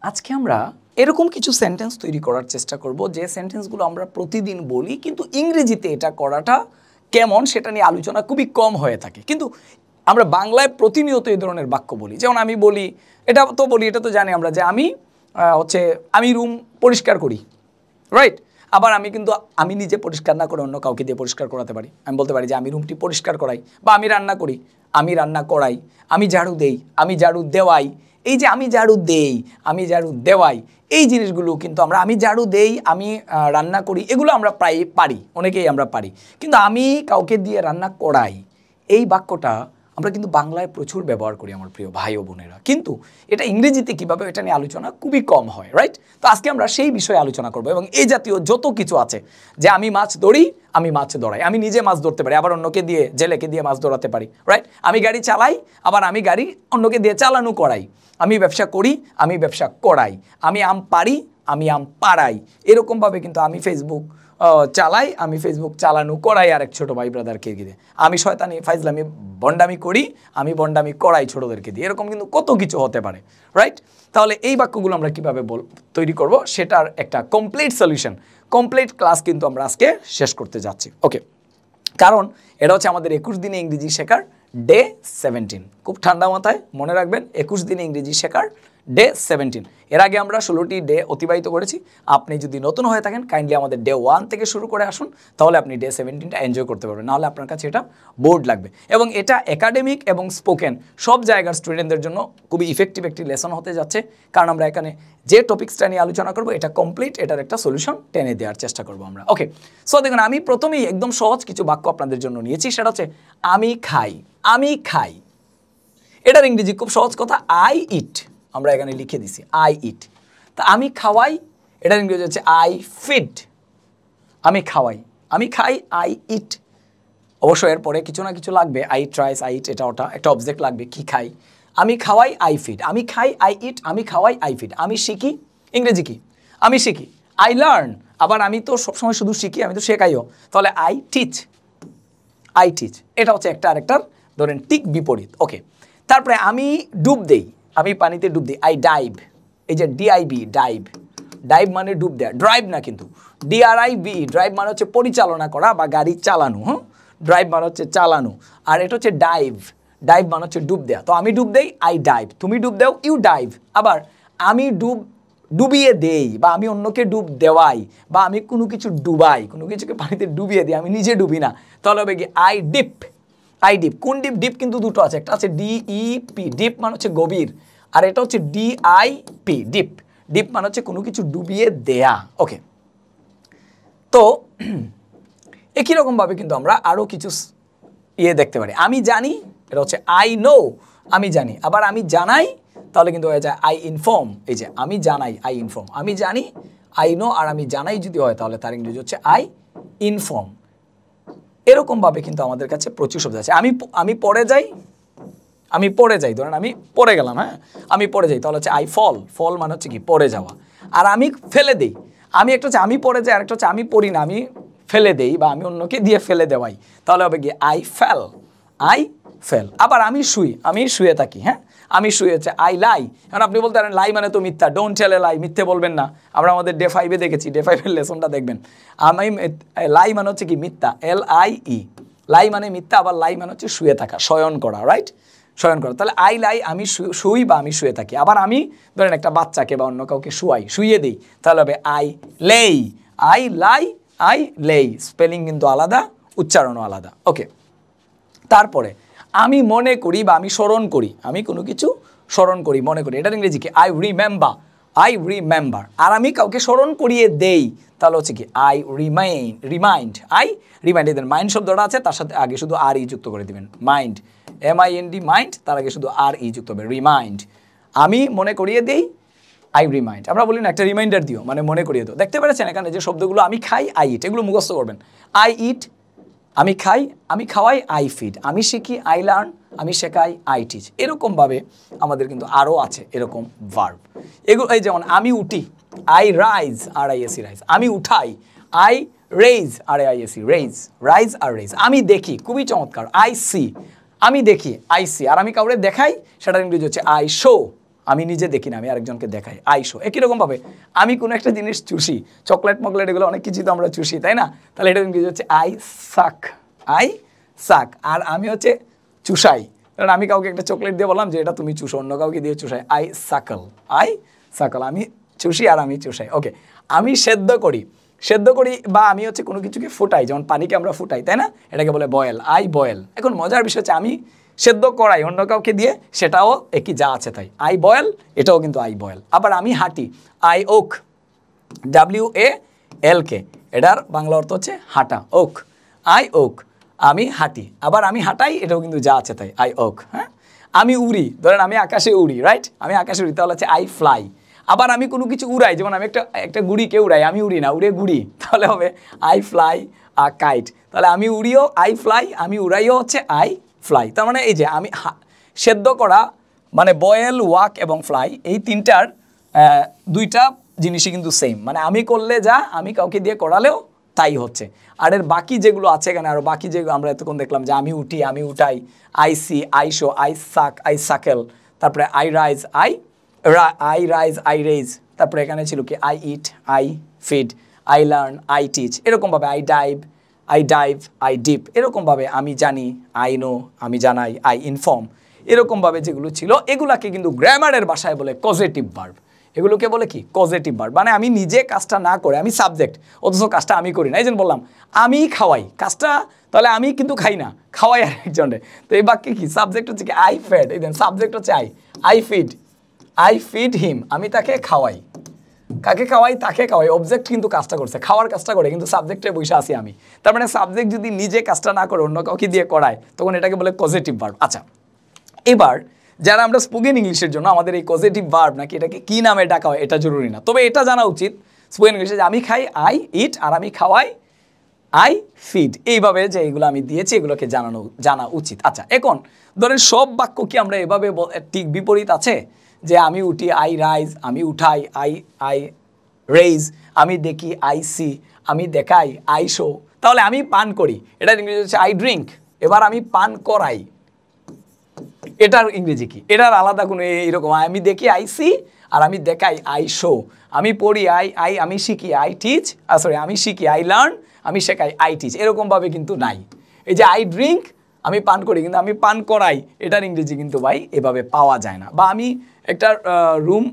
আজকে আমরা এরকম কিছু সেন্টেন্স তৈরি করার চেষ্টা করব যে সেন্টেন্সগুলো আমরা প্রতিদিন বলি, কিন্তু ইংরেজিতে এটা করাটা কেমন সেটা নিয়ে আলোচনা খুবই কম হয়ে থাকে। কিন্তু আমরা বাংলায় প্রতিনিয়ত এই ধরনের বাক্য বলি। যেমন আমি বলি, এটা তো জানি আমরা যে আমি রুম পরিষ্কার করি, রাইট? আবার আমি নিজে পরিষ্কার না করে অন্য কাউকে দিয়ে পরিষ্কার করাতে পারি। আমি বলতে পারি যে আমি রুমটি পরিষ্কার করাই, বা আমি রান্না করি, আমি রান্না করাই, আমি ঝাড়ু দেই, আমি ঝাড়ু দেওয়াই। এই যে আমি ঝাড়ু দেই, আমি ঝাড়ু দেওয়াই, এই জিনিসগুলো কিন্তু আমি ঝাড়ু দেই, আমি রান্না করি, এগুলো আমরা প্রায় পারি, অনেকেই আমরা পারি। কিন্তু আমি কাউকে দিয়ে রান্না করাই, এই বাক্যটা আমরা কিন্তু বাংলায় প্রচুর ব্যবহার করি আমার প্রিয় ভাই ও বোনেরা, কিন্তু এটা ইংরেজিতে কীভাবে, এটা নিয়ে আলোচনা খুবই কম হয়, রাইট? তো আজকে আমরা সেই বিষয়ে আলোচনা করব। এবং এই জাতীয় যত কিছু আছে, যে আমি মাছ ধরি, আমি মাছ ধরাই, আমি নিজে মাছ ধরতে পারি, আবার অন্যকে দিয়ে, জেলেকে দিয়ে মাছ ধরাতে পারি, রাইট? আমি গাড়ি চালাই, আবার আমি গাড়ি অন্যকে দিয়ে চালানো করাই, আমি ব্যবসা করি, আমি ব্যবসা করাই, আমি আম পারি, আমি আম পাড়াই। এরকমভাবে কিন্তু আমি ফেসবুক চালাই, আমি ফেসবুক চালানো করাই আরেক ছোটো ভাই ব্রাদারকে দিয়ে, আমি শয়তানি ফাইজলামি বন্ডামি করি, আমি বন্ডামি করাই ছোটোদেরকে দিয়ে। এরকম কিন্তু কত কিছু হতে পারে, রাইট? তাহলে এই বাক্যগুলো আমরা কীভাবে তৈরি করব সেটার একটা কমপ্লিট সলিউশন, কমপ্লিট ক্লাস কিন্তু আমরা আজকে শেষ করতে যাচ্ছি। ওকে, কারণ এটা হচ্ছে আমাদের 21 দিনে ইংরেজি শেখার ডে 17। খুব ঠান্ডা মাথায় মনে রাখবেন, 21 দিনে ইংরেজি শেখার ডে 17। এর আগে আমরা 16টি ডে অতিবাহিত করেছি। আপনি যদি নতুন হয়ে থাকেন, কাইন্ডলি আমাদের ডে 1 থেকে শুরু করে আসুন, তাহলে আপনি ডে 17টা এনজয় করতে পারবেন। নাহলে আপনার কাছে এটা বোর্ড লাগবে। এবং এটা একাডেমিক এবং স্পোকেন সব জায়গার স্টুডেন্টদের জন্য খুবই ইফেক্টিভ একটি লেসন হতে যাচ্ছে, কারণ আমরা এখানে যে টপিক্সটা নিয়ে আলোচনা করবো এটা কমপ্লিট, এটার একটা সলিউশন টেনে দেওয়ার চেষ্টা করবো আমরা। ওকে, সো দেখুন, আমি প্রথমেই একদম সহজ কিছু বাক্য আপনাদের জন্য নিয়েছি। সেটা হচ্ছে আমি খাই। আমি খাই, এটার ইংরেজি খুব সহজ কথা, আই ইট। আমরা এখানে লিখে দিছি আই ইট। তা আমি খাওয়াই, এটার ইংরেজি হচ্ছে আই ফিড। আমি খাওয়াই, আমি খাই, আই ইট। অবশ্যই এরপরে কিছু না কিছু লাগবে, আই ট্রাইস, আই ইট, এটা ওটা একটা অবজেক্ট লাগবে, কি খাই। আমি খাওয়াই, আই ফিড। আমি খাই, আই ইট, আমি খাওয়াই, আই ফিড। আমি শিখি, ইংরেজি কি? আমি শিখি, আই লার্ন। আবার আমি তো সবসময় শুধু শিখি, আমি তো শেখাইও, তাহলে আই টিচ। আই টিচ, এটা হচ্ছে একটা আরেকটার ধরেন ঠিক বিপরীত। ওকে, তারপরে আমি ডুব দেই, আমি পানিতে ডুব দিই, আই ডাইভ। এই যে ডিআইবি, ডাইভ। ডাইভ মানে ডুব দেয়া, ড্রাইভ না কিন্তু, ডিআরআইভি। ড্রাইভ মানে হচ্ছে পরিচালনা করা বা গাড়ি চালানো। ড্রাইভ মানে হচ্ছে চালানো, আর এটা হচ্ছে ডাইভ। ডাইভ মানে হচ্ছে ডুব দেয়া। তো আমি ডুব দেই, আই ডাইভ। তুমি ডুব দাও, ইউ ডাইভ। আবার আমি ডুবিয়ে দেই, বা আমি অন্যকে ডুব দেওয়াই, বা আমি কোনো কিছু ডুবাই, কোনো কিছুকে পানিতে ডুবিয়ে দিই, আমি নিজে ডুবি না, তাহলে হবে কি আই ডিপ। I deep. কোন ডিপ? ডিপ কিন্তু দুটো আছে, একটা আছে ডিইপি, ডিপ মানে হচ্ছে গভীর, আর এটা হচ্ছে ডিআইপি, ডিপ। ডিপ মানে হচ্ছে কোনো কিছু ডুবিয়ে দেয়া। ওকে, তো একই রকমভাবে কিন্তু আমরা আরও কিছু দেখতে পারি। আমি জানি, এটা হচ্ছে আই নো, আমি জানি। আবার আমি জানাই, তাহলে কিন্তু হয়ে যায় আই ইনফর্ম। এই যে আমি জানাই, আই ইনফর্ম। আমি জানি, আই নো, আর আমি জানাই যদি হয় তাহলে তার ইংরেজি হচ্ছে আই ইনফর্ম। এরকমভাবে কিন্তু আমাদের কাছে প্রচুর শব্দ আছে। আমি পড়ে যাই, আমি পড়ে যাই, ধরেন আমি পড়ে গেলাম, হ্যাঁ, আমি পড়ে যাই, তাহলে হচ্ছে আই ফল। ফল মানে হচ্ছে কি? পড়ে যাওয়া। আর আমি ফেলে দিই, আমি একটা হচ্ছে আমি পড়ে যাই, আরেকটা হচ্ছে আমি পড়ি না, আমি ফেলে দেই, বা আমি অন্যকে দিয়ে ফেলে দেওয়াই, তাহলে হবে কি আই ফেল। I fail. আবার আমি শুই, আমি শুয়ে থাকি, হ্যাঁ, আমি শুয়ে হচ্ছে আই লাই। কারণ আপনি বলতে পারেন লাই মানে তো মিথ্যা, ডোন্ট টেল এ লাই, মিথ্যে বলবেন না। আমরা আমাদের ডে 5-এ দেখেছি, ডে 5-এর লেসনটা দেখবেন। আমি লাই মানে হচ্ছে কি? মিথ্যা, LIE। লাই মানে মিথ্যা, আবার লাই মানে হচ্ছে শুয়ে থাকা, শয়ন করা, রাইট? শয়ন করা। তাহলে আই লাই, আমি শুই বা আমি শুয়ে থাকি। আবার আমি ধরেন একটা বাচ্চাকে বা অন্য কাউকে শুইয়ে দিই, তাহলে হবে আই লেই। আই লাই, আই লেই। স্পেলিং কিন্তু আলাদা, উচ্চারণও আলাদা। ওকে, তারপরে আমি মনে করি বা আমি স্মরণ করি, আমি কোনো কিছু স্মরণ করি, মনে করি, এটার ইংরেজি কি? I remember. I remember. আর আমি কাউকে স্মরণ করিয়ে দেই, তাহলে হচ্ছে কি? I remind. I remind. এদের মাইন্ড শব্দটা আছে, তার সাথে আগে শুধু আর ই যুক্ত করে দিবেন, মাইন্ড, MIND, মাইন্ড, তার আগে শুধু আর ই যুক্ত হবে, রিমাইন্ড। আমি মনে করিয়ে দেই, আই রিমাইন্ড। আমরা বলি না একটা রিমাইন্ডার দিও, মানে মনে করিয়ে দাও। দেখতে পেরেছেন এখানে যে শব্দগুলো? আমি খাই, আই ইট, এগুলো মুখস্থ করবেন। আই ইট, আমি খাই, আমি খাওয়াই, আই ফিড। আমি শিখি, আই লার্ন। আমি শেখাই, আই টিচ। এরকমভাবে আমাদের কিন্তু আরও আছে এরকম ভার্ব। এগুলো এই যেমন আমি উঠি, আই রাইজ, RISE, রাইজ। আমি উঠাই, I raise, RAISE, raise. Rise আর রেইজ। আমি দেখি, খুবই চমৎকার, আই সি। আমি দেখি, আই সি। আর আমি কাউরে দেখাই, সেটার ইংরেজি হচ্ছে আই শো। আমি নিজে দেখি না, আমি আরেকজনকে দেখাই। আই শো একই রকমভাবে আমি কোনো একটা জিনিস চুষি, চকলেট মকলেট এগুলো অনেক কিছু তো আমরা চুষি, তাই না? তাহলে এটা ইংরেজি হচ্ছে আই সাক, আই সাক। আর আমি হচ্ছে চুষাই, কারণ আমি কাউকে একটা চকলেট দিয়ে বললাম যে এটা তুমি চুষো, অন্য কাউকে দিয়ে চুষাই, আই সাকল, আই সাকল। আমি চুষি আর আমি চুষাই। ওকে, আমি সেদ্ধ করি, সেদ্ধ করি বা আমি হচ্ছে কোনো কিছুকে ফুটাই, যেমন পানিকে আমরা ফুটাই, তাই না? এটাকে বলে বয়েল, আই বয়েল। এখন মজার বিষয় হচ্ছে আমি সেদ্ধ করাই অন্য কাউকে দিয়ে, সেটাও একই যা আছে তাই, আই বয়েল, এটাও কিন্তু আই বয়েল। আবার আমি হাঁটি, আই ওক, WALK, এটার বাংলা অর্থ হচ্ছে হাঁটা, ওক, আই ওক, আমি হাঁটি। আবার আমি হাঁটাই, এটাও কিন্তু যা আছে তাই, আই ওক। হ্যাঁ, আমি উড়ি, ধরেন আমি আকাশে উড়ি, রাইট? আমি আকাশে উড়ি, তাহলে হচ্ছে আই ফ্লাই। আবার আমি কোনো কিছু উড়াই, যেমন আমি একটা গুড়িকে উড়াই, আমি উড়ি না, উড়ে গুড়ি, তাহলে হবে আই ফ্লাই আ কাইট। তাহলে আমি উড়িও আই ফ্লাই, আমি উড়াইও হচ্ছে আই ফ্লাই। তার মানে এই যে আমি সেদ্ধ করা মানে বয়েল, ওয়াক এবং ফ্লাই, এই তিনটার দুইটা জিনিসই কিন্তু সেম, মানে আমি করলে যা, আমি কাউকে দিয়ে করালেও তাই হচ্ছে। আর এর বাকি যেগুলো আছে এখানে, আরও বাকি যেগুলো আমরা এতক্ষণ দেখলাম যে আমি উঠি, আমি উঠাই, I see, I show, I suck, I suckle, তারপরে I rise, I rise, I raise, তারপরে এখানে ছিল কি I eat, I feed, I learn, I teach, এরকমভাবে আই ডাইভ, আই ডিপ, এরকমভাবে আমি জানি, আই নো, আমি জানাই, আই ইনফর্ম, এরকমভাবে যেগুলো ছিল এগুলাকে কিন্তু গ্রামারের ভাষায় বলে কজেটিভ ভার্ব। এগুলোকে বলে কি? Causative verb. মানে আমি নিজে কাজটা না করে, আমি সাবজেক্ট, অথচ কাজটা আমি করি না। এই জন্য বললাম আমি খাওয়াই, কাজটা তাহলে আমি কিন্তু খাই না, খাওয়াই আরেকজনে। তো এই বাক্যে কি? সাবজেক্ট হচ্ছে কি আই ফেড, এই দেন সাবজেক্ট হচ্ছে আই ফিড হিম, আমি তাকে খাওয়াই। কাকে খাওয়াই? তাকে খাওয়াই। অবজেক্ট কিন্তু কাজটা করছে, খাওয়ার কাজটা করে, কিন্তু সাবজেক্টে বসে আছি আমি। তার মানে সাবজেক্ট যদি নিজে কাজটা না করে অন্য কাউকে দিয়ে করায়, তখন এটাকে বলে পজিটিভ ভার্ব। আচ্ছা, এবার যারা আমরা স্পোকেন ইংলিশের জন্য আমাদের এই পজিটিভ ভার্ব নাকি এটাকে কি নামে ডাকা হয় এটা জরুরি না, তবে এটা জানা উচিত স্পোকেন ইংলিশে যে আমি খাই আই ইট, আর আমি খাওয়াই আই ফিড। এইভাবে যে এগুলো আমি দিয়েছি এগুলোকে জানা উচিত। আচ্ছা, এখন ধরেন সব বাক্য কি আমরা এভাবে ঠিক বিপরীত আছে যে আমি উঠি আই রাইজ, আমি উঠাই আই রেইজ, আমি দেখি আই সি, আমি দেখাই আই শো। তাহলে আমি পান করি, এটার ইংরেজি হচ্ছে আই ড্রিঙ্ক। এবার আমি পান করাই, এটার ইংরেজি কি? এটার আলাদা কোনো এইরকম আমি দেখি আই সি, আর আমি দেখাই আই শো। আমি পড়ি আমি শিখি আই টিচ, আমি শিখি আই লার্ন, আমি শেখাই আই টিচ। এরকমভাবে কিন্তু নাই। এই যে আই ড্রিঙ্ক, আমি পান করি, কিন্তু আমি পান করাই, এটার ইংরেজি কিন্তু ভাই এভাবে পাওয়া যায় না। বা আমি একটা রুম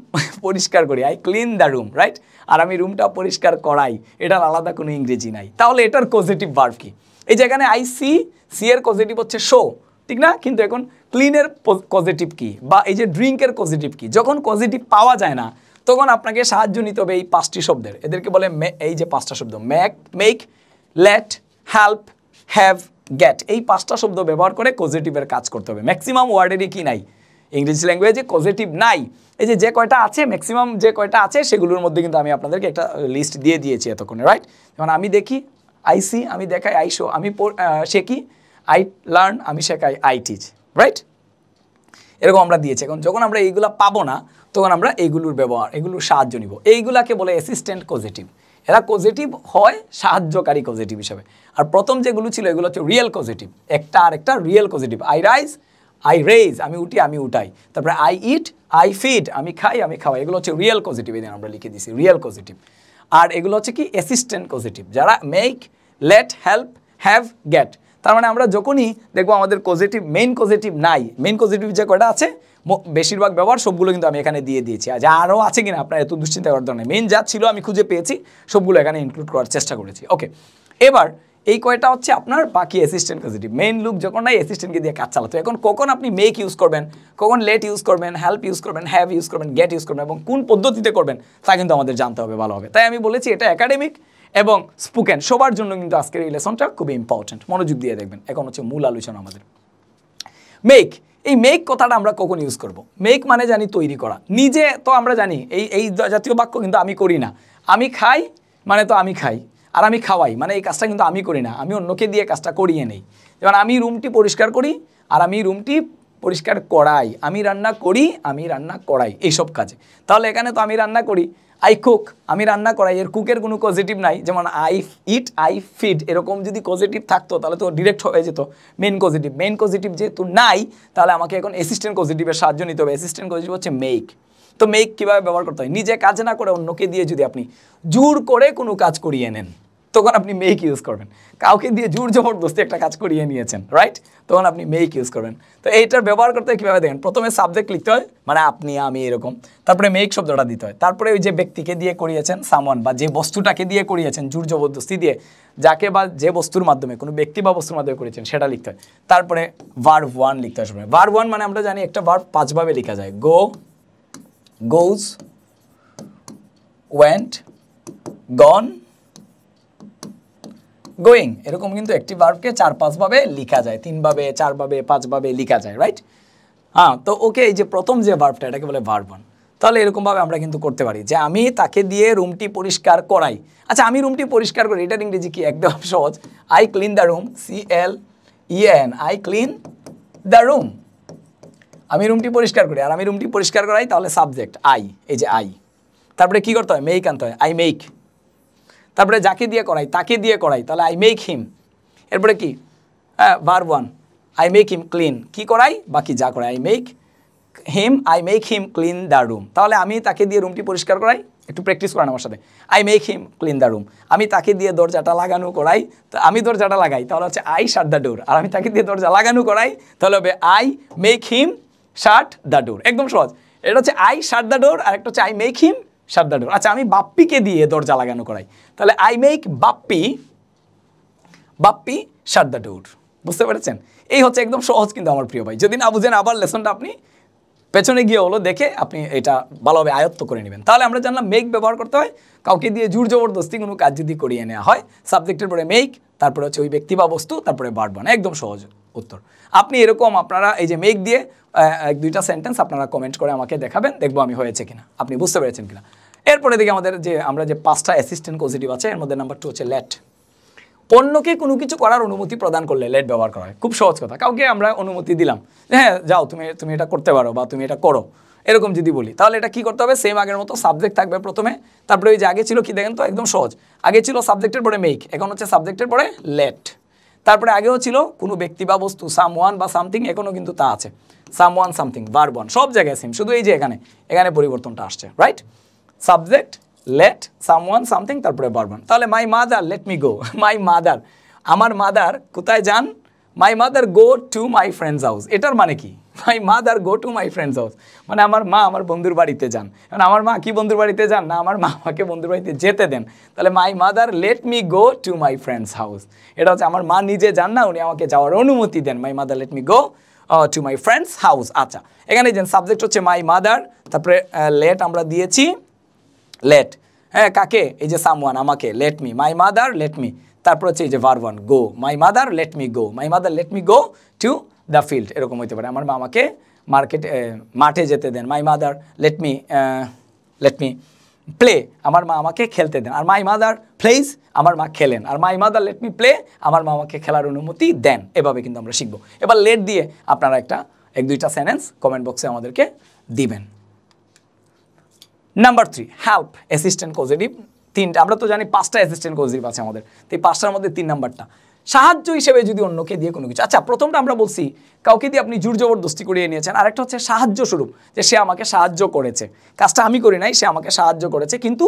পরিষ্কার করি, I clean the room, right? আর আমি রুমটা পরিষ্কার করাই, এটার আলাদা কোনো ইংরেজি নাই। তাহলে এটার পজিটিভ ভার্ব কি? এই যেখানে আই সি এর পজিটিভ হচ্ছে শো, ঠিক না? কিন্তু এখন ক্লিনের পজিটিভ কি, বা এই যে ড্রিঙ্কের পজিটিভ কি? যখন পজিটিভ পাওয়া যায় না, তখন আপনাকে সাহায্য নিতে হবে এই 5টি শব্দের। এদেরকে বলে এই যে 5টা শব্দ, make, let, help, have, get. এই 5টা শব্দ ব্যবহার করে পজিটিভের কাজ করতে হবে। ম্যাক্সিমাম ওয়ার্ডেরই কি নাই? ইংরেজি ল্যাঙ্গুয়েজে পজিটিভ নাই। এই যে কয়টা আছে, ম্যাক্সিমাম যে কয়টা আছে সেগুলোর মধ্যে কিন্তু আমি আপনাদেরকে একটা লিস্ট দিয়ে দিয়েছি এতক্ষণে, রাইট? যেমন আমি দেখি আই সি, আমি দেখাই আই শো, আমি শেখি আই লার্ন, আমি শেখাই আই টিচ, রাইট? এরকম আমরা দিয়েছি। এখন যখন আমরা এইগুলা পাবো না, তখন আমরা এইগুলোর সাহায্য নিব। এইগুলাকে বলে অ্যাসিস্ট্যান্ট পজিটিভ। এরা পজিটিভ হয় সাহায্যকারী পজিটিভ হিসাবে। আর প্রথম যেগুলো ছিল এগুলো হচ্ছে রিয়েল পজিটিভ, একটা real positive. I rise, I raise, আমি উঠি, আমি উঠাই। তারপরে আই ইট, আই ফিড, আমি খাই, আমি খাওয়াই। এগুলো হচ্ছে রিয়েল পজিটিভ, এদিন আমরা লিখে দিছি রিয়েল পজিটিভ। আর এগুলো হচ্ছে কি? অ্যাসিস্ট্যান্ট পজিটিভ, যারা make, let, help, have, get. তার মানে আমরা যখনই দেখবো আমাদের পজিটিভ, মেইন পজিটিভ নাই, মেইন পজিটিভ যে কয়টা আছে বেশিরভাগ ব্যবহার সবগুলো কিন্তু আমি এখানে দিয়ে দিয়েছি। আর আরও আছে কিনা আপনার এত দুশ্চিন্তা করার দরকার নেই। মেইন যা ছিল আমি খুঁজে পেয়েছি, সবগুলো এখানে ইনক্লুড করার চেষ্টা করেছি। ওকে, এবার এই কয়টা হচ্ছে আপনার বাকি অ্যাসিস্ট্যান্ট পজিটিভ। মেইন লুক যখন নাই, অ্যাসিস্ট্যান্টকে দিয়ে কাজ চালাতে। এখন কখন আপনি মেক ইউজ করবেন, কখন লেট ইউজ করবেন, হেল্প ইউজ করবেন, হ্যাভ ইউজ করবেন, গেট ইউজ করবেন, এবং কোন পদ্ধতিতে করবেন তা কিন্তু আমাদের জানতে হবে ভালোভাবে। তাই আমি বলেছি এটা একাডেমিক এবং স্পোকেন সবার জন্য কিন্তু আজকের এই লেসনটা খুবই ইম্পর্টেন্ট, মনোযোগ দিয়ে দেখবেন। এখন হচ্ছে মূল আলোচনা আমাদের। মেক, এই মেক কথাটা আমরা কখন ইউজ করব? মেক মানে জানি তৈরি করা। নিজে তো আমরা জানি এই জাতীয় বাক্য কিন্তু আমি করি না। আমি খাই মানে তো আমি খাই, আর আমি খাওয়াই মানে এই কাজটা কিন্তু আমি করি না, আমি অন্যকে দিয়ে কাজটা করিয়ে নেই। যেমন আমি রুমটি পরিষ্কার করি, আর আমি রুমটি পরিষ্কার করাই। আমি রান্না করি, আমি রান্না করাই, এইসব কাজে। তাহলে এখানে তো আমি রান্না করি, আই কুক, আমি রান্না করাই। এর কুকের কোনো পজিটিভ নাই। যেমন আই ইট, আই ফিড, এরকম যদি পজিটিভ থাকতো তাহলে তো ডিরেক্ট হয়ে যেত মেইন পজিটিভ। মেইন পজিটিভ যেহেতু নাই, তাহলে আমাকে এখন অ্যাসিস্ট্যান্ট পজিটিভের সাহায্য নিতে হবে। অ্যাসিস্ট্যান্ট পজিটিভ হচ্ছে মেক। তো মেক কীভাবে ব্যবহার করতে হয়? নিজে কাজ না করে অন্যকে দিয়ে যদি আপনি জোর করে কোনো কাজ করিয়ে নেন, তখন আপনি মেক ইউজ করবেন। কাউকে দিয়ে জোর জবরদস্তি একটা কাজ করিয়ে নিয়েছেন, রাইট, তখন আপনি মেক ইউজ করবেন। তো এইটার ব্যবহার করতে কীভাবে দেখেন, প্রথমে সাবজেক্ট লিখতে হয়, মানে আপনি, আমি, এরকম, তারপরে মেক শব্দটা দিতে হয়, তারপরে ওই যে ব্যক্তিকে দিয়ে করিয়েছেন, সামওয়ান, বা যে বস্তুটাকে দিয়ে করিয়েছেন জোর জবরদস্তি দিয়ে, যাকে বা যে বস্তুর মাধ্যমে, কোনো ব্যক্তি বা বস্তুর মাধ্যমে করিয়েছেন, সেটা লিখতে হয়। তারপরে ভার্ব ওয়ান লিখতে হয়। ভার্ব ওয়ান মানে আমরা জানি একটা ভার্ব 5 ভাবে লেখা যায়, গো, গোজ, ওয়েন্ট, গন, গোয়িং, এরকম কিন্তু একটি ভার্বকে 4-5 ভাবে লেখা যায়, 3 ভাবে, 4 ভাবে, 5 ভাবে লেখা যায়, রাইট। হ্যাঁ, তো ওকে, এই যে প্রথম যে ভার্বটা, এটাকে বলে ভার্ব ওয়ান। তাহলে এরকমভাবে আমরা কিন্তু করতে পারি যে আমি তাকে দিয়ে রুমটি পরিষ্কার করাই। আচ্ছা, আমি রুমটি পরিষ্কার করি, এটার ইংরেজি কি? একদম সহজ, I clean the room, CLEN, I clean the room. আমি রুমটি পরিষ্কার করি, আর আমি রুমটি পরিষ্কার করাই, তাহলে সাবজেক্ট আই, এই যে আই। তারপরে কি করতে হয়? মেক আনতে হয়, আই মেক। তারপরে যাকে দিয়ে করাই, তাকে দিয়ে করাই, তাহলে আই মেক হিম। এরপরে কি? হ্যাঁ, verb one, I make him clean, কি করাই? বাকি যা করাই, I make him clean the room. তাহলে আমি তাকে দিয়ে রুমটি পরিষ্কার করাই, একটু প্র্যাকটিস করেন আমার সাথে, I make him clean the room. আমি তাকে দিয়ে দরজাটা লাগানো করাই, তো আমি দরজাটা লাগাই, তাহলে হচ্ছে আই শাট দ্য ডোর। আর আমি তাকে দিয়ে দরজা লাগানো করাই, তাহলে হবে I make him shut the door. একদম সহজ। এটা হচ্ছে আই শাট দ্য ডোর, আর একটা হচ্ছে I make him shut the door. আচ্ছা, আমি বাপ্পিকে দিয়ে দরজা লাগানো করাই, তাহলে I make Bappi shut the door. বুঝতে পেরেছেন? এই হচ্ছে একদম সহজ কিন্তু আমার প্রিয় ভাই। যদি না বুঝেন, আবার লেসনটা আপনি পেছনে গিয়ে হলো দেখে আপনি এটা ভালোভাবে আয়ত্ত করে নেবেন। তাহলে আমরা জানলাম মেক ব্যবহার করতে হয় কাউকে দিয়ে জোর জবরদস্তি কোনো কাজ যদি করিয়ে নেওয়া হয়, সাবজেক্টের পরে মেক, তারপরে হচ্ছে ওই ব্যক্তি বা বস্তু, তারপরে ভার্ব ওয়ান। একদম সহজ উত্তর। আপনি এরকম আপনারা এই যে মেক দিয়ে 1-2টা সেন্টেন্স আপনারা কমেন্ট করে আমাকে দেখাবেন, দেখবো আমি হয়েছে কিনা, আপনি বুঝতে পেরেছেন কিনা। এরপরে দেখি আমাদের যে আমরা যে 5টা অ্যাসিস্ট্যান্ট পজিটিভ আছে, এর মধ্যে নাম্বার 2 হচ্ছে লেট। অন্যকে কোনো কিছু করার অনুমতি প্রদান করলে লেট ব্যবহার করা হয়। খুব সহজ কথা, কাউকে আমরা অনুমতি দিলাম, হ্যাঁ যাও, তুমি এটা করতে পারো, বা তুমি এটা করো, এরকম যদি বলি, তাহলে এটা কি করতে হবে? সেম আগের মতো সাবজেক্ট থাকবে প্রথমে, তারপরে ওই যে আগে ছিল কি দেখেন তো, একদম সহজ। আগে ছিল সাবজেক্টের পরে মেক, এখন হচ্ছে সাবজেক্টের পরে লেট। তারপরে আগেও ছিল কোনো ব্যক্তি বা বস্তু, সামওয়ান বা সামথিং, এখনও কিন্তু তা আছে, সামওয়ান সামথিং, ভার্ব ওয়ান, সব জায়গায় সেম, শুধু এই যে এখানে পরিবর্তনটা আসছে, right. Subject, let, someone, something, তারপরে ভার্ব ওয়ান। তাহলে my mother let me go, my mother, আমার মাদার কোথায় যান? My mother go to my friend's house. এটার মানে কি? My mother go to my friend's house, মানে আমার মা আমার বন্ধুর বাড়িতে যান। মানে আমার মা কি বন্ধুর বাড়িতে যান? না, আমার মা আমাকে বন্ধুর বাড়িতে যেতে দেন। তাহলে my mother let me go to my friend's house, এটা হচ্ছে আমার মা নিজে যান না, উনি আমাকে যাওয়ার অনুমতি দেন। My mother let me go to my friend's house. আচ্ছা, এখানে যে সাবজেক্ট হচ্ছে মাই মাদার, তারপরে লেট আমরা দিয়েছি, লেট, হ্যাঁ কাকে? এই যে সামওয়ান, আমাকে, let me, my mother let me, তারপর হচ্ছে এই যে verb one, go, my mother let me go, my mother let me go to the field, এরকম হইতে পারে, আমার মা আমাকে মাঠে যেতে দেন। My mother let me play, আমার মা আমাকে খেলতে দেন। আর মাই মাদার প্লেজ, আমার মা খেলেন। আর my mother let me play, আমার মা আমাকে খেলার অনুমতি দেন। এভাবে কিন্তু আমরা শিখবো। এবার লেট দিয়ে আপনারা 1-2টা সেন্টেন্স কমেন্ট বক্সে আমাদেরকে দিবেন। Number 3, help, assistant positive. 3টা, আমরা তো জানি 5টা অ্যাসিস্ট্যান্ট পজিটিভ আছে আমাদের, তো এই 5টার মধ্যে 3 নাম্বারটা সাহায্য হিসেবে যদি অন্যকে দিয়ে কোনো কিছু। আচ্ছা, প্রথমটা আমরা বলছি কাউকে দিয়ে আপনি জোর জবরদস্তি করিয়ে নিয়েছেন, আরেকটা হচ্ছে সাহায্য স্বরূপ, যে সে আমাকে সাহায্য করেছে, কাজটা আমি করি নাই, সে আমাকে সাহায্য করেছে, কিন্তু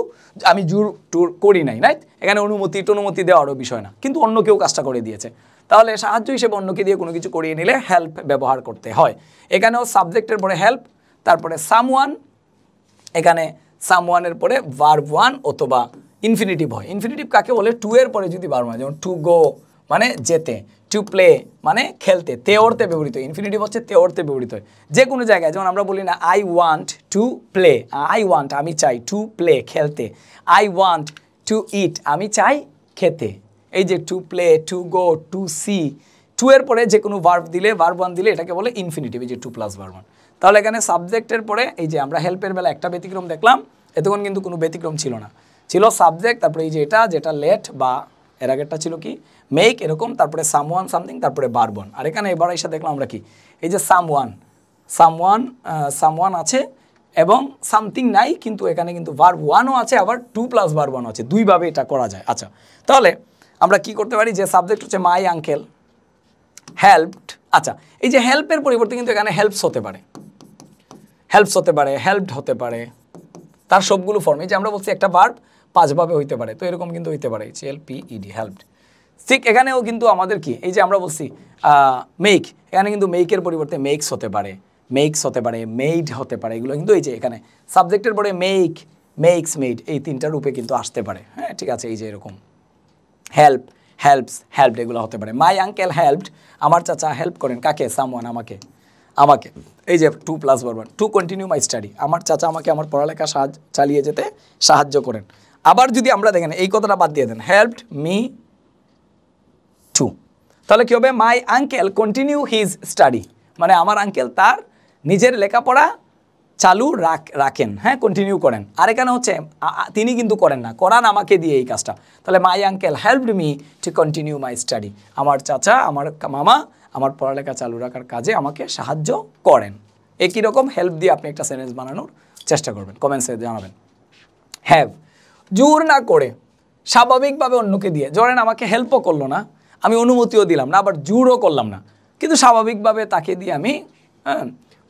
আমি জোর টুর করি নাই, রাইট। এখানে অনুমতি দেওয়ারও বিষয় না, কিন্তু অন্য কেউ কাজটা করে দিয়েছে। তাহলে সাহায্য হিসেবে অন্যকে দিয়ে কোনো কিছু করিয়ে নিলে হেল্প ব্যবহার করতে হয়। এখানেও সাবজেক্টের পরে হেল্প, তারপরে সামওয়ান, এখানে সামওয়ানের পরে ভার্ব ওয়ান অথবা ইনফিনিটিভ হয়। ইনফিনিটিভ কাকে বলে? টু এর পরে যদি ভার্ব হয়, যেমন টু গো মানে যেতে, টু প্লে মানে খেলতে, তে অর্থে ব্যবহৃত। ইনফিনিটিভ হচ্ছে তে অর্থে ব্যবহৃত হয় যে কোনো জায়গায়। যেমন আমরা বলি না, I want to play, I want আমি চাই, টু প্লে খেলতে, আই ওয়ান্ট টু ইট আমি চাই খেতে। এই যে to play, to go, to see, to এর পরে যে কোনো ভার্ব দিলে, ভার্ব ওয়ান দিলে, এটাকে বলে ইনফিনিটিভ, এই যে টু প্লাস ভার্ব ওয়ান। তাহলে এখানে সাবজেক্টের পরে এই যে আমরা হেল্পের বেলা একটা ব্যতিক্রম দেখলাম, এতক্ষণ কিন্তু কোনো ব্যতিক্রম ছিল না, ছিল সাবজেক্ট, তারপরে এই যে যেটা লেট, বা এর আগেরটা ছিল কি মেক, এরকম, তারপরে সামওয়ান সামথিং, তারপরে ভার্ব ওয়ান। আর এখানে এবার এসে দেখলাম আমরা কি, এই যে সামওয়ান আছে এবং সামথিং নাই, কিন্তু এখানে কিন্তু ভার্ব ওয়ানও আছে, আবার টু প্লাস ভার্ব ওয়ানও আছে, দুইভাবে এটা করা যায়। আচ্ছা, তাহলে আমরা কি করতে পারি, যে সাবজেক্ট হচ্ছে মাই আঙ্কেল হেল্পড। আচ্ছা, এই যে হেল্পের পরিবর্তে কিন্তু এখানে হেল্পস হতে পারে, হেল্পস হতে পারে, হেল্পড হতে পারে, তার সবগুলো ফর্ম। এই যে আমরা বলছি একটা ভার্ব 5 ভাবে হইতে পারে, তো এরকম কিন্তু হইতে পারে HELPED হেল্পড। ঠিক এখানেও কিন্তু আমাদের কি, এই যে আমরা বলছি মেক, এখানে কিন্তু মেকের পরিবর্তে মেক্স হতে পারে, মেক্স হতে পারে, মেড হতে পারে, এগুলো কিন্তু এই যে এখানে সাবজেক্টের পরে মেক, মেক্স, মেড এই তিনটা রূপে কিন্তু আসতে পারে। হ্যাঁ ঠিক আছে, এই যে এরকম হেল্প, হেল্পস, হেল্পড এগুলো হতে পারে। মাই আঙ্কেল হেল্পড, আমার চাচা হেল্প করেন কাকে, সামওয়ান, আমাকে, আমাকে। এই যে 2+1 টু কন্টিনিউ মাই স্টাডি, আমার চাচা আমাকে আমার পড়ালেখা চালিয়ে যেতে সাহায্য করেন। আবার যদি আমরা দেখেন এই কথাটা বাদ দিয়ে দেন, হেল্পড মি টু, তাহলে কী হবে, my uncle continue his study, মানে আমার আঙ্কেল তার নিজের লেখাপড়া চালু রাখেন, হ্যাঁ কন্টিনিউ করেন। আর এখানে হচ্ছে তিনি কিন্তু করেন না, করান আমাকে দিয়ে এই কাজটা। তাহলে my uncle helped me to continue my study, আমার চাচা, আমার মামা আমার পড়ালেখা চালু রাখার কাজে আমাকে সাহায্য করেন। একই রকম হেল্প দিয়ে আপনি একটা সেন্টেন্স বানানোর চেষ্টা করবেন, কমেন্টসে জানাবেন। হ্যাভ, জোর না করে স্বাভাবিকভাবে অন্যকে দিয়ে, ধরেন আমাকে হেল্পও করলো না, আমি অনুমতিও দিলাম না, আবার জোরও করলাম না, কিন্তু স্বাভাবিকভাবে তাকে দিয়ে আমি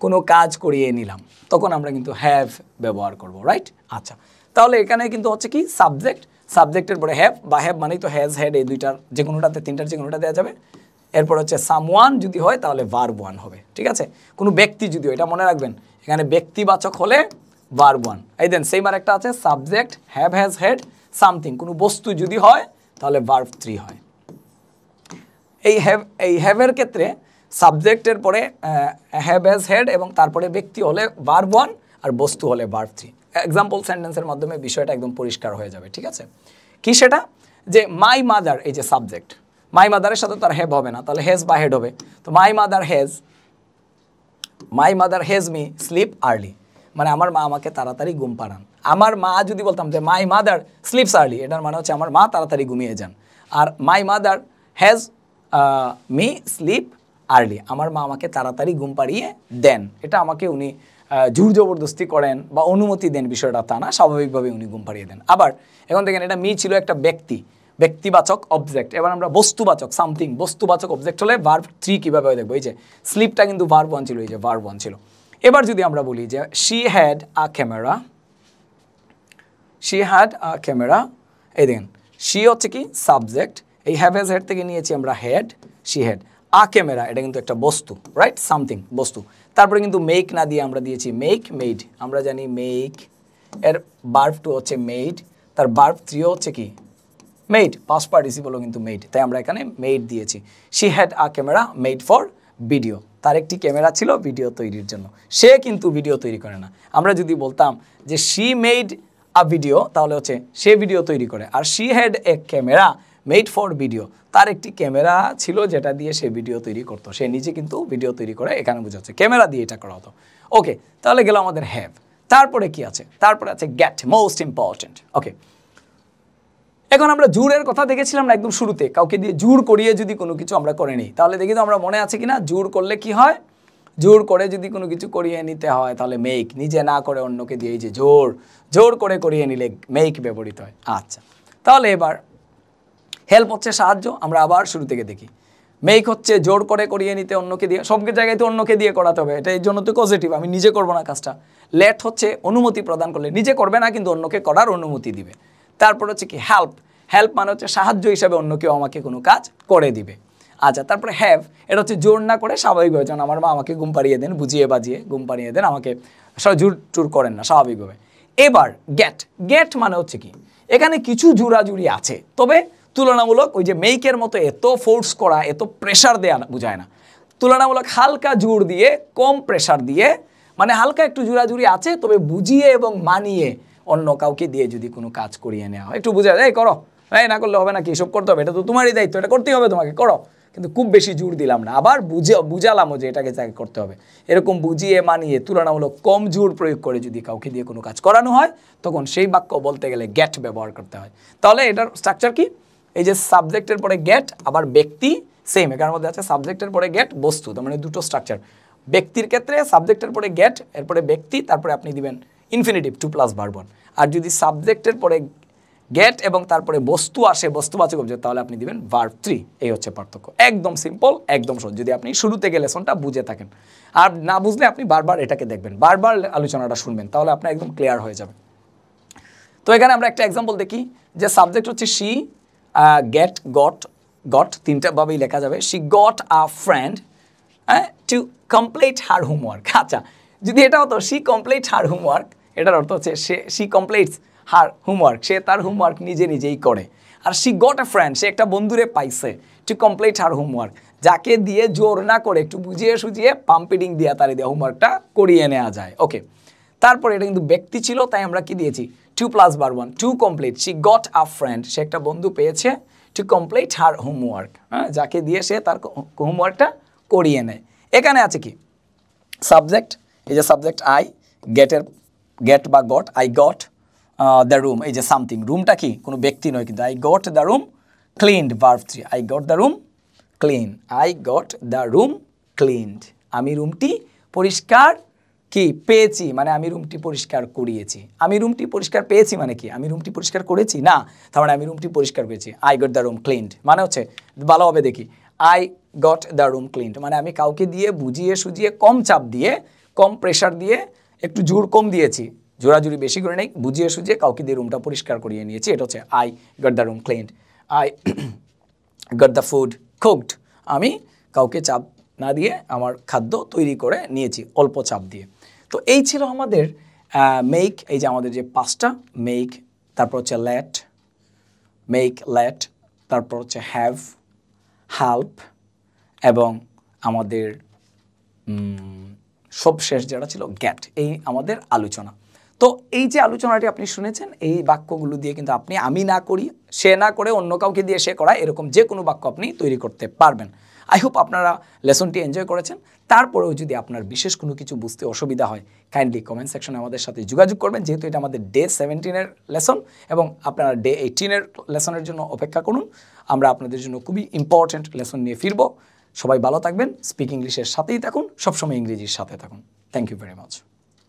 কোনো কাজ করিয়ে নিলাম, তখন আমরা কিন্তু হ্যাভ ব্যবহার করব, রাইট? আচ্ছা, তাহলে এখানে কিন্তু হচ্ছে কি সাবজেক্ট, সাবজেক্টের পরে হ্যাভ বা হ্যাভ মানেই তো হ্যাজ, হ্যাড, এই দুইটার যে কোনোটাতে, তিনটার যে কোনোটা দেওয়া যাবে। এরপর হচ্ছে সামওয়ান যদি হয় তাহলে ভার্ব ওয়ান হবে, ঠিক আছে? কোনো ব্যক্তি যদি, এটা মনে রাখবেন, এখানে ব্যক্তিবাচক হলে ভার্ব ওয়ান। এই দেন সেম আর একটা আছে subject have, has, had, something, কোনো বস্তু যদি হয় তাহলে ভার্ব 3 হয়। এই হ্যাভের ক্ষেত্রে সাবজেক্টের পরে হ্যাভ, হ্যাজ, হ্যাড এবং তারপরে ব্যক্তি হলে ভার্ব ওয়ান আর বস্তু হলে ভার্ব 3। এক্সাম্পল সেন্টেন্সের মাধ্যমে বিষয়টা একদম পরিষ্কার হয়ে যাবে, ঠিক আছে? কি সেটা, যে মাই মাদার, এই যে সাবজেক্ট, মাই মাদারের সাথে তার হ্যাভ হবে না, তাহলে হ্যাজ বা হেড হবে। তো মাই mother has me sleep early, মানে আমার মা আমাকে তাড়াতাড়ি ঘুম পাড়ান। আমার মা যদি বলতাম যে মাই মাদার স্লিপস আর্লি, এটার মানে হচ্ছে আমার মা তাড়াতাড়ি ঘুমিয়ে যান। আর my mother has me sleep early, আমার মা আমাকে তাড়াতাড়ি ঘুম পাড়িয়ে দেন, এটা আমাকে উনি জোর জবরদস্তি করেন বা অনুমতি দেন, বিষয়টা তা না, স্বাভাবিকভাবে উনি ঘুম পাড়িয়ে দেন। আবার এখন দেখেন, এটা মি ছিল একটা ব্যক্তি, ব্যক্তিবাচক অবজেক্ট। এবার আমরা বস্তুবাচক সামথিং, বস্তুবাচক অবজেক্ট হলে ভার্ব 3 কীভাবে দেখবো, এই যে স্লিপটা কিন্তু ভার্ব 1 ছিল, এই যে ভার্ব 1 ছিল। এবার যদি আমরা বলি যে she had a camera, she had a camera, এই দেখেন শি হচ্ছে কি সাবজেক্ট, এই হ্যাভ হ্যাজ হ্যাড থেকে নিয়েছি আমরা had, she had a camera, এটা কিন্তু একটা বস্তু, রাইট? সামথিং বস্তু। তারপরে কিন্তু মেক না দিয়ে আমরা দিয়েছি মেক, মেড, আমরা জানি মেক এর ভার্ব 2 হচ্ছে মেড, তার ভার্ব 3 হচ্ছে কি মেড, পাস্ট পার্টিসিপলও কিন্তু মেড, তাই আমরা এখানে মেড দিয়েছি। She had a camera made for video, তার একটি ক্যামেরা ছিল ভিডিও তৈরির জন্য, সে কিন্তু ভিডিও তৈরি করে না। আমরা যদি বলতাম যে শি মেড আ ভিডিও, তাহলে হচ্ছে সে ভিডিও তৈরি করে। আর she had a camera made for video, তার একটি ক্যামেরা ছিল যেটা দিয়ে সে ভিডিও তৈরি করতো, সে নিজে কিন্তু ভিডিও তৈরি করে, এখানে বোঝাচ্ছে ক্যামেরা দিয়ে এটা করা হতো। ওকে, তাহলে গেল আমাদের হ্যাভ। তারপরে কি আছে, তারপরে আছে গেট, মোস্ট ইম্পর্টেন্ট। ওকে, এখন আমরা জোরের কথা দেখেছিলাম না একদম শুরুতে, কাউকে দিয়ে জোর করিয়ে যদি কোনো কিছু আমরা করে নিই, তাহলে দেখি তো আমরা মনে আছে কি না, জোর করলে কি হয়, জোর করে যদি কোনো কিছু করিয়ে নিতে হয় তাহলে মেক, নিজে না করে অন্যকে দিয়ে, এই যে জোর করে করিয়ে নিলে মেক ব্যবহৃত হয়। আচ্ছা, তাহলে এবার হেল্প হচ্ছে সাহায্য, আমরা আবার শুরু থেকে দেখি। মেক হচ্ছে জোর করে করিয়ে নিতে অন্যকে দিয়ে, সব জায়গায় তো অন্যকে দিয়ে করাতে হবে, এটা এই জন্য তো পজিটিভ, আমি নিজে করবো না কাজটা। লেট হচ্ছে অনুমতি প্রদান করলে, নিজে করবে না কিন্তু অন্যকে করার অনুমতি দিবে। তারপর হচ্ছে কি হেল্প, হেল্প মানে হচ্ছে সাহায্য হিসাবে অন্য কেউ আমাকে কোনো কাজ করে দিবে। আচ্ছা, তারপরে হ্যাভ, এটা হচ্ছে জোর না করে স্বাভাবিকভাবে, যেমন আমার মা আমাকে ঘুম পাড়িয়ে দেন, বুঝিয়ে বাজিয়ে ঘুম পাড়িয়ে দেন, আমাকে জোর টুর করেন না, স্বাভাবিকভাবে। এবার গেট, গেট মানে হচ্ছে কি, এখানে কিছু জোরাজুরি আছে, তবে তুলনামূলক ওই যে মেইকের মতো এত ফোর্স করা, এত প্রেশার দেওয়া বোঝায় না, তুলনামূলক হালকা জোর দিয়ে, কম প্রেশার দিয়ে, মানে হালকা একটু জোরাজুরি আছে, তবে বুঝিয়ে এবং মানিয়ে অন্য কাউকে দিয়ে যদি কোনো কাজ করিয়ে নেওয়া হয়, একটু বুঝা যায়, এই করো, এই না করলে হবে নাকি, এসব করতে হবে, এটা তো তোমারই দায়িত্ব, এটা করতেই হবে তোমাকে, করো, কিন্তু খুব বেশি জোর দিলাম না, আবার বুঝালামও যে এটাকে তাকে করতে হবে, এরকম বুঝিয়ে মানিয়ে তুলনামূলক কম জোর প্রয়োগ করে যদি কাউকে দিয়ে কোনো কাজ করানো হয়, তখন সেই বাক্য বলতে গেলে গেট ব্যবহার করতে হয়। তাহলে এটার স্ট্রাকচার কি, এই যে সাবজেক্টের পরে গেট, আবার ব্যক্তি সেম, এখানের মধ্যে আছে সাবজেক্টের পরে গেট, বস্তু, তার মানে দুটো স্ট্রাকচার। ব্যক্তির ক্ষেত্রে সাবজেক্টের পরে গেট, এরপরে ব্যক্তি, তারপরে আপনি দিবেন ইনফিনিটিভ 2 + ভার্ব 1। আর যদি সাবজেক্টের পরে গেট এবং তারপরে বস্তু আসে বস্তুবাচক অবজেক্ট, তাহলে আপনি দিবেন ভার্ব 3। এই হচ্ছে পার্থক্য। একদম সিম্পল, একদম সহজ, যদি আপনি শুরু থেকে লেসনটা বুঝে থাকেন। আর না বুঝলে আপনি বারবার এটাকে দেখবেন, বারবার আলোচনাটা শুনবেন, তাহলে আপনার একদম ক্লিয়ার হয়ে যাবে। তো এখানে আমরা একটা এক্সাম্পল দেখি যে সাবজেক্ট হচ্ছে শি, গেট, গট তিনটা ভাবেই লেখা যাবে। She got a friend to complete her homework. আচ্ছা, যদি এটা হতো শি কমপ্লিট হার হোমওয়ার্ক, এটার অর্থ হচ্ছে শি কমপ্লিটস হার হোমওয়ার্ক, সে তার হোমওয়ার্ক নিজেই করে। আর শি গট আ ফ্রেন্ড, সে একটা বন্ধুরে পাইছে, টু কমপ্লিট হার হোমওয়ার্ক, যাকে দিয়ে জোর না করে একটু বুঝিয়ে সুঝিয়ে পাম্পিডিং দিয়ে তারে দিয়ে হোমওয়ার্কটা করিয়ে নেওয়া যায়। ওকে, তারপরে এটা কিন্তু ব্যক্তি ছিল, তাই আমরা কি দিয়েছি 2 + verb 1, to complete. She got a friend, সে একটা বন্ধু পেয়েছে, টু কমপ্লিট হার হোমওয়ার্ক, হ্যাঁ, যাকে দিয়ে সে তার হোমওয়ার্কটা করিয়ে নেয়। এখানে আছে কি সাবজেক্ট, এই যে সাবজেক্ট আই, গেট বা goat, I got the room, এই যে সামথিং, রুমটা কি কোনো ব্যক্তি নয় কিন্তু, I got the room cleaned, verb 3, I got the room clean, I got the room cleaned, আমি রুমটি পরিষ্কার কি পেয়েছি, মানে আমি রুমটি পরিষ্কার করিয়েছি। আমি রুমটি পরিষ্কার পেয়েছি মানে কি, আমি রুমটি পরিষ্কার করেছি না, তার মানে আমি রুমটি পরিষ্কার করেছি। I got the room cleaned মানে হচ্ছে, ভালোভাবে দেখি, I got the room cleaned মানে আমি কাউকে দিয়ে বুঝিয়ে সুঝিয়ে, কম চাপ দিয়ে, কম প্রেশার দিয়ে, একটু জোর কম দিয়েছি, জোরাজুরি বেশি করে নেই, বুঝিয়ে সুঝিয়ে কাউকে দিয়ে রুমটা পরিষ্কার করিয়ে নিয়েছি। এটা হচ্ছে I got the room cleaned. I got the food cooked, আমি কাউকে চাপ না দিয়ে আমার খাদ্য তৈরি করে নিয়েছি অল্প চাপ দিয়ে। তো এই ছিল আমাদের মেক, এই যে আমাদের যে পাঁচটা, মেক, তারপর হচ্ছে লেট, তারপর হচ্ছে হ্যাভ, হেল্প, এবং আমাদের সবশেষ যেটা ছিল গেট। এই আমাদের আলোচনা। তো এই যে আলোচনাটি আপনি শুনেছেন, এই বাক্যগুলো দিয়ে কিন্তু আপনি আমি না করি, সে না করে অন্য কাউকে দিয়ে সে করা, এরকম যে কোনো বাক্য আপনি তৈরি করতে পারবেন। আই হোপ আপনারা লেসনটি এনজয় করেছেন। তারপরেও যদি আপনার বিশেষ কোনো কিছু বুঝতে অসুবিধা হয়, কাইন্ডলি কমেন্ট সেকশনে আমাদের সাথে যোগাযোগ করবেন, যেহেতু এটা আমাদের ডে 17-এর লেসন এবং আপনারা ডে 18-এর লেসনের জন্য অপেক্ষা করুন। আমরা আপনাদের জন্য খুবই ইম্পর্ট্যান্ট লেসন নিয়ে ফিরব। সবাই ভালো থাকবেন, স্পিক ইংলিশের সাথেই থাকুন, সবসময় ইংরেজির সাথে থাকুন। Thank you very much.